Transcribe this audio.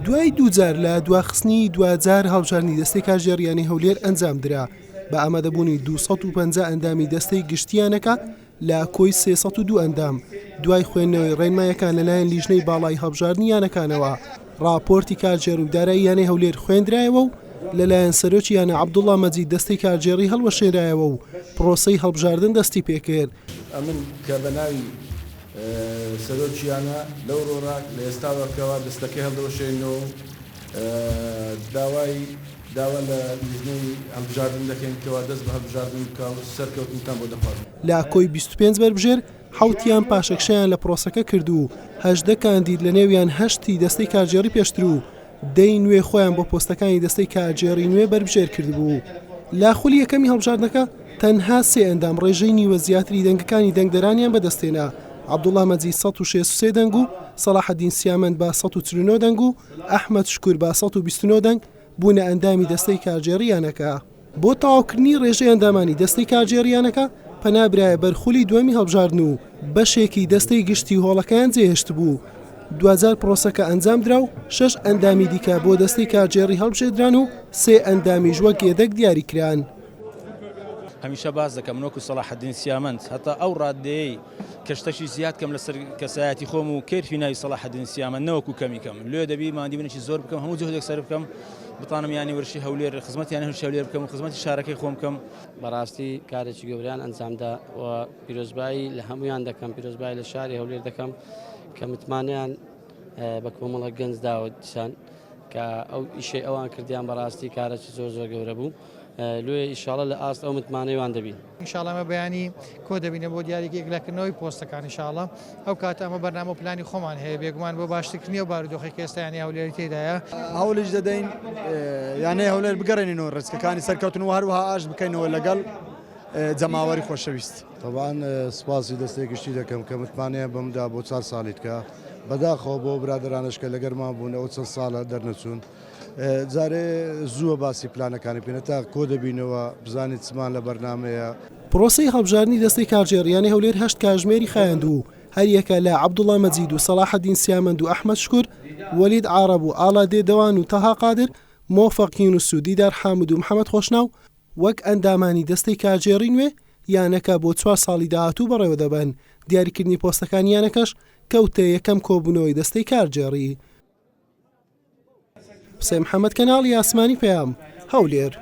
دوای دووجار لە دواخستنی دوجار هەڵبژاردننی دەستەی کارژێڕیانی هەولێر ئەنجام درا بە ئامادەبوونی 250 ئەندامی دەستەی گشتیانەکە لە کۆی 302 ئەندام دوای خوێندنەوەی ڕێنمایەکان لەلایەن لیژنەی باڵای هەڵبژاردننیانەکانەوە راپۆرتی کارژێر و داراییانەی هەولێر خوێندرایەوە و لەلایەن سەرۆکییانە عەبدوڵڵا مەجید دەستەی کارژێڕی هەڵوەشێنرایەوە و پرۆسەی هەڵبژاردن دەستی پێکرد. ئەمن کە بەناوی سەرۆکییانە لەو ڕۆڕاک لە ئێستاوەکەوە دەستەکەی هەڵدەوەشێنەوە داوا لە لیژنەی هەڵبژاردن دەکەین کەوا دەست بە هەڵبژاردن بکە و سەرکەوتنتان بۆ دەخوازن. لە کۆی 25 بەربژێر حوتیان پاشەکشەیان لە پرۆسەکە کرد و 18 کاندید لە نێویان 8 دەستەی کارژێڕی پێشتر و دەی نوێ خۆیان بۆ پۆستەکانی دەستەی کارژێڕی نوێ بەربژێر کردبوو. لا خولی یەکەمی هەڵبژاردنەکە تەنها 3 ئەندام ڕێژەی نیوە زیاتری دەنگەکانی دەنگدەرانیان بەدەستێنا. عەبدوڵڵا مەجید 163 دەنگ و سەلاحەدین سیامەند بە 149 دەنگ و ئەحمەد شکوور بە 129 دەنگ بوونە ئەندامی دەستەی کارژێڕیانەکە. بۆ تەواوکردنی ڕێژەی ئەندامانی دەستەی کارژێڕیانەکە پەنابرایە بەرخولی دووەمی هەڵبژاردن و بەشێکی دەستەی گشتی هۆڵەکەیان جێهێشت بوو. دوجار پرۆسەکە ئەنجام درا و 6 ئەندامی دیکە بۆ دەستەی کارژێڕی هەڵبژێردران و 3 ئەندامیش وەک یێدەک دیاریکران. هەمیشە باز دەکەم نۆکو سەلاحەدین سیامەند هەتا ئەو ڕادەیەی کەشتەشی زیاد کەم لەسەر کەسایەتی خۆم و کێرفی ناوی سەلاحەدین سیامەند نەوەکو کەمی کەم لێ دەبی مادی بنێکی زۆر بکەم هەموو جهدێک سەر بکەم بتانم یانی ورشی هەولێر خزمەتیان هەرشی هەولێر بکەم و خزمەتی شارەکەی خۆم بکەم. بەڕاستی کارێکی گەوریان ئەنجامدا و پیرۆزبایی لە هەمویان دەکەم پیرۆزبایی لە شاری هەولێر دەکەم کە متمانیان بە کۆمەڵە گەنج داوە دیسان کە ئەو ئیشەی ئەوان کردیان بەڕاستی کارێکی زۆر زۆر گەورە بوو. لێ ئیشاڵە لە ئاست ئەو متمانەیوان دەبین. ئینشاڵڵا ئەمە بەیانی کۆ دەبینە بۆ دیاریگەیەک لەکردنەوەی پۆستەکان ئینشاڵڵا ئەو کاتە ئەمە بەرنامە و پلانی خۆمان هەیە بێگومان بۆ باشترکردنی و بارودۆخی ئێستایانی هەولێری تێدایە هەوڵش دەدەین یانەی هەولێر بگەڕێنینەوە ڕێچکەکانی سەرکەوتن و هەروەها ئاش بکەینەوە لەگەڵ جەماوەری خۆشەویست. طبعاً سپاسی دەستەی گشتی دەکەم کە متمانەیە بەمدا بۆ 4 ساڵی بکە بەداخەوە بۆ برادرانشکە لەگەرمان بوون ئەو چەند ساڵە دەرنەچوون. جارێ زووە باسی پلانەکانی پێنە تا کۆ دەبینەوە بزانیت چمان لە بەرنامەیە. پرۆسەی هەڵبژاردننی دەستەی کارژێڕیانی هەولێر 8 کاتژمێری خایاند و هەریەکە لە عەبدوڵڵا مەجید و سەلاحەدین سیامەند و ئەحمەد شکوور وەلید عارەب و ئاڵا دێدەوان و تەها قادر مۆفەق یونوس و دیدار حامد و محەممەد خۆشناو وەک ئەندامانی دەستەی کارژێڕی نوێ یانەکە بۆ 4 ساڵی داهاتوو بەڕێوە دەبن. دیاریکردنی پۆستەکانیانەکەش کەوتە یەکەم کۆبوونەوەی دەستەی کارژێڕی. حسێن محەممەد کەناڵی ئاسمانی پەیام هەولێر.